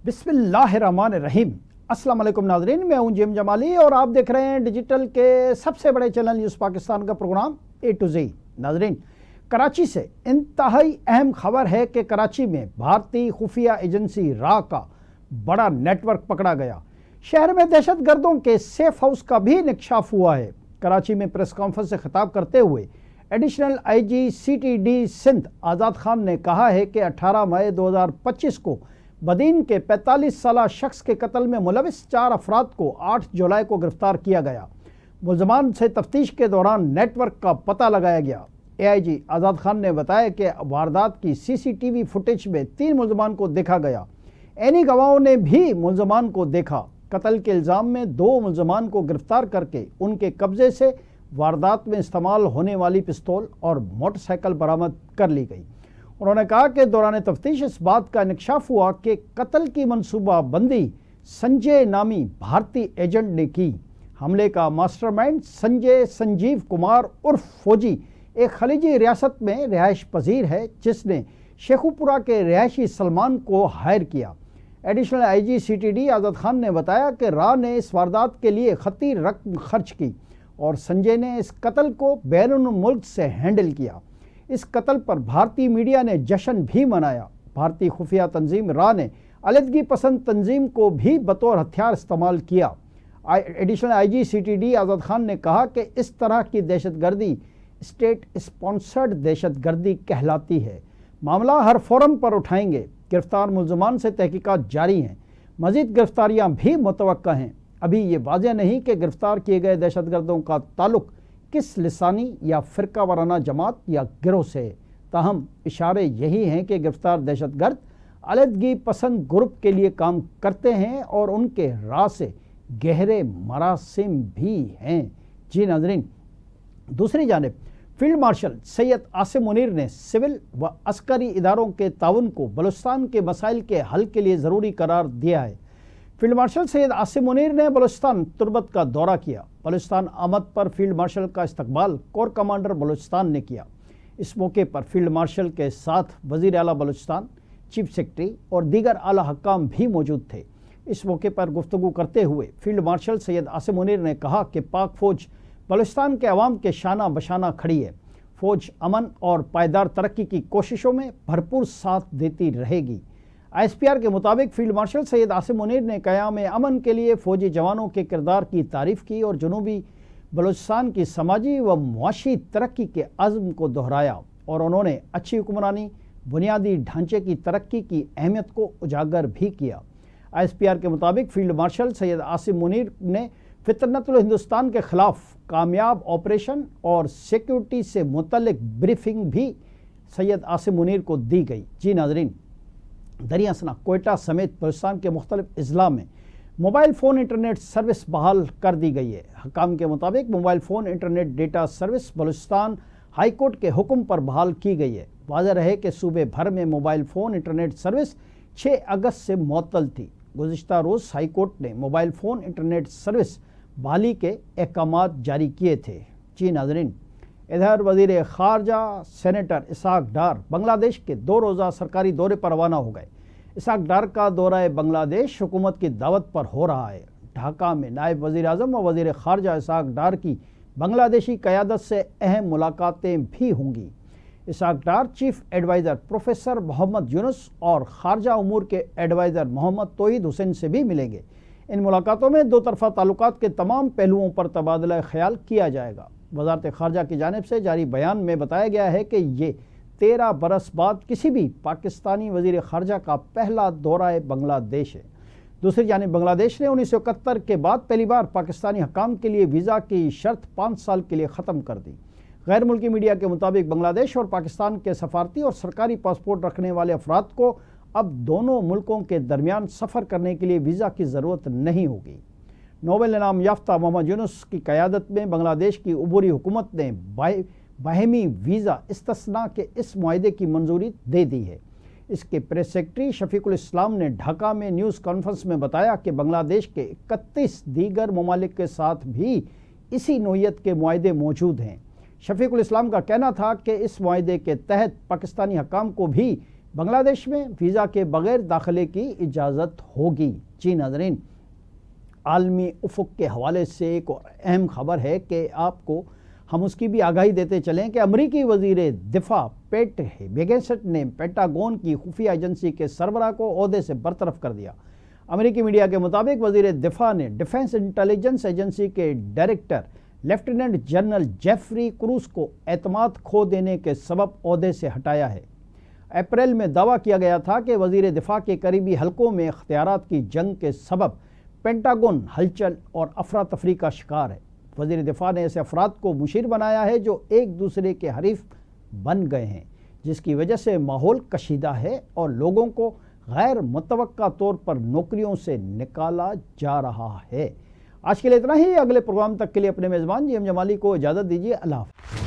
بسم اللہ الرحمن الرحیم۔ السلام علیکم ناظرین، میں ہوں جیم جمالی اور آپ دیکھ رہے ہیں ڈیجیٹل کے سب سے بڑے چینل نیوز پاکستان کا پروگرام اے ٹو زی۔ ناظرین، کراچی سے انتہائی اہم خبر ہے کہ کراچی میں بھارتی خفیہ ایجنسی را کا بڑا نیٹ ورک پکڑا گیا۔ شہر میں دہشت گردوں کے سیف ہاؤس کا بھی انکشاف ہوا ہے۔ کراچی میں پریس کانفرنس سے خطاب کرتے ہوئے additional I G C T D Sindh Azad Khan نے کہا ہے کہ 18 مئی 2025 کو بدین کے 45 سالہ شخص کے قتل میں ملوث 4 افراد کو 8 جولائی کو گرفتار کیا گیا۔ ملزمان سے تفتیش کے دوران نیٹ ورک کا پتہ لگایا گیا۔ اے آئی جی آزاد خان نے بتایا کہ واردات کی سی سی ٹی وی فوٹیج میں 3 ملزمان کو دیکھا گیا۔ عینی گواہوں نے بھی ملزمان کو دیکھا۔ قتل کے الزام میں 2 ملزمان کو گرفتار کر کے ان کے قبضے سے واردات میں استعمال ہونے والی پستول اور موٹر سائیکل برآمد کر لی گئی۔ انہوں نے کہا کہ دوران تفتیش اس بات کا انکشاف ہوا کہ قتل کی منصوبہ بندی سنجے نامی بھارتی ایجنٹ نے کی۔ حملے کا ماسٹر مائنڈ سنجیو کمار عرف فوجی ایک خلیجی ریاست میں رہائش پذیر ہے جس نے شیخوپورہ کے رہائشی سلمان کو ہائر کیا۔ Additional I G C T D Azad Khan نے بتایا کہ را نے اس واردات کے لیے خطیر رقم خرچ کی اور سنجے نے اس قتل کو بیرون ملک سے ہینڈل کیا۔ اس قتل پر بھارتی میڈیا نے جشن بھی منایا۔ بھارتی خفیہ تنظیم را نے علیحدگی پسند تنظیم کو بھی بطور ہتھیار استعمال کیا۔ Additional I G C T D Azad Khan نے کہا کہ اس طرح کی دہشت گردی اسٹیٹ اسپانسرڈ دہشت گردی کہلاتی ہے۔ معاملہ ہر فورم پر اٹھائیں گے۔ گرفتار ملزمان سے تحقیقات جاری ہیں۔ مزید گرفتاریاں بھی متوقع ہیں۔ ابھی یہ واضح نہیں کہ گرفتار کیے گئے دہشت گردوں کا تعلق کس لسانی یا فرقہ وارانہ جماعت یا گروہ سے ہے۔ تاہم اشارے یہی ہیں کہ گرفتار دہشت گرد علیحدگی پسند گروپ کے لیے کام کرتے ہیں اور ان کے راہ سے گہرے مراسم بھی ہیں۔ جی ناظرین، دوسری جانب فیلڈ مارشل سید عاصم منیر نے سول و عسکری اداروں کے تعاون کو بلوچستان کے مسائل کے حل کے لیے ضروری قرار دیا ہے۔ فیلڈ مارشل سید عاصم منیر نے بلوچستان تربت کا دورہ کیا۔ بلوچستان آمد پر فیلڈ مارشل کا استقبال کور کمانڈر بلوچستان نے کیا۔ اس موقع پر فیلڈ مارشل کے ساتھ وزیر اعلیٰ بلوچستان، چیف سیکرٹری اور دیگر اعلیٰ حکام بھی موجود تھے۔ اس موقع پر گفتگو کرتے ہوئے فیلڈ مارشل سید عاصم منیر نے کہا کہ پاک فوج بلوچستان کے عوام کے شانہ بشانہ کھڑی ہے۔ فوج امن اور پائیدار ترقی کی کوششوں میں بھرپور ساتھ دیتی رہے گی۔ آئی ایس پی آر کے مطابق فیلڈ مارشل سید عاصم منیر نے قیام امن کے لیے فوجی جوانوں کے کردار کی تعریف کی اور جنوبی بلوچستان کی سماجی و معاشی ترقی کے عزم کو دہرایا اور انہوں نے اچھی حکمرانی، بنیادی ڈھانچے کی ترقی کی اہمیت کو اجاگر بھی کیا۔ آئی ایس پی آر کے مطابق فیلڈ مارشل سید عاصم منیر نے فطرت الہندوستان کے خلاف کامیاب آپریشن اور سیکیورٹی سے متعلق بریفنگ بھی سید عاصم منیر کو دی گئی۔ جی ناظرین، دریا سنا کوئٹہ سمیت بلوچستان کے مختلف اضلاع میں موبائل فون انٹرنیٹ سروس بحال کر دی گئی ہے۔ حکام کے مطابق mobile phone internet data service Balochistan high court کے حکم پر بحال کی گئی ہے۔ واضح رہے کہ صوبے بھر میں موبائل فون انٹرنیٹ سروس 6 اگست سے معطل تھی۔ گزشتہ روز ہائی کورٹ نے موبائل فون انٹرنیٹ سروس بحالی کے احکامات جاری کیے تھے۔ جی ناظرین، ادھر وزیر خارجہ سینیٹر اسحاق ڈار بنگلہ دیش کے 2 روزہ سرکاری دورے پر روانہ ہو گئے۔ اسحاق ڈار کا دورہ بنگلہ دیش حکومت کی دعوت پر ہو رہا ہے۔ ڈھاکہ میں نائب وزیر اعظم و وزیر خارجہ اسحاق ڈار کی بنگلہ دیشی قیادت سے اہم ملاقاتیں بھی ہوں گی۔ Ishaq Dar chief adviser professor محمد یونس اور خارجہ امور کے ایڈوائزر محمد توحید حسین سے بھی ملیں گے۔ ان ملاقاتوں میں 2 طرفہ تعلقات کے تمام پہلوؤں پر تبادلہ خیال کیا جائے گا۔ وزارت خارجہ کی جانب سے جاری بیان میں بتایا گیا ہے کہ یہ 13 برس بعد کسی بھی پاکستانی وزیر خارجہ کا پہلا دورہ بنگلہ دیش ہے۔ دوسری جانب بنگلہ دیش نے 1971 کے بعد پہلی بار پاکستانی حکام کے لیے ویزا کی شرط 5 سال کے لیے ختم کر دی۔ غیر ملکی میڈیا کے مطابق بنگلہ دیش اور پاکستان کے سفارتی اور سرکاری پاسپورٹ رکھنے والے افراد کو اب دونوں ملکوں کے درمیان سفر کرنے کے لیے ویزا کی ضرورت نہیں ہوگی۔ نوبل انعام یافتہ محمد یونس کی قیادت میں بنگلہ دیش کی عبوری حکومت نے باہمی ویزا استثناء کے اس معاہدے کی منظوری دے دی ہے۔ اس کے پریس سیکرٹری شفیق الاسلام نے ڈھاکہ میں نیوز کانفرنس میں بتایا کہ بنگلہ دیش کے 31 دیگر ممالک کے ساتھ بھی اسی نوعیت کے معاہدے موجود ہیں۔ شفیق الاسلام کا کہنا تھا کہ اس معاہدے کے تحت پاکستانی حکام کو بھی بنگلہ دیش میں ویزا کے بغیر داخلے کی اجازت ہوگی۔ جی ناظرین، عالمی افق کے حوالے سے ایک اور اہم خبر ہے کہ آپ کو ہم اس کی بھی آگاہی دیتے چلیں کہ امریکی وزیر دفاع پیٹ ہیگسیٹ نے پینٹاگون کی خفیہ ایجنسی کے سربراہ کو عہدے سے برطرف کر دیا۔ امریکی میڈیا کے مطابق وزیر دفاع نے ڈیفنس انٹیلیجنس ایجنسی کے director lieutenant general Jeffrey Kruse کو اعتماد کھو دینے کے سبب عہدے سے ہٹایا ہے۔ اپریل میں دعویٰ کیا گیا تھا کہ وزیر دفاع کے قریبی حلقوں میں اختیارات کی جنگ کے سبب پینٹاگون ہلچل اور افراتفری کا شکار ہے۔ وزیر دفاع نے ایسے افراد کو مشیر بنایا ہے جو ایک دوسرے کے حریف بن گئے ہیں، جس کی وجہ سے ماحول کشیدہ ہے اور لوگوں کو غیر متوقع طور پر نوکریوں سے نکالا جا رہا ہے۔ آج کے لیے اتنا ہی۔ اگلے پروگرام تک کے لیے اپنے میزبان جی ایم جمالی کو اجازت دیجیے۔ اللہ حافظ۔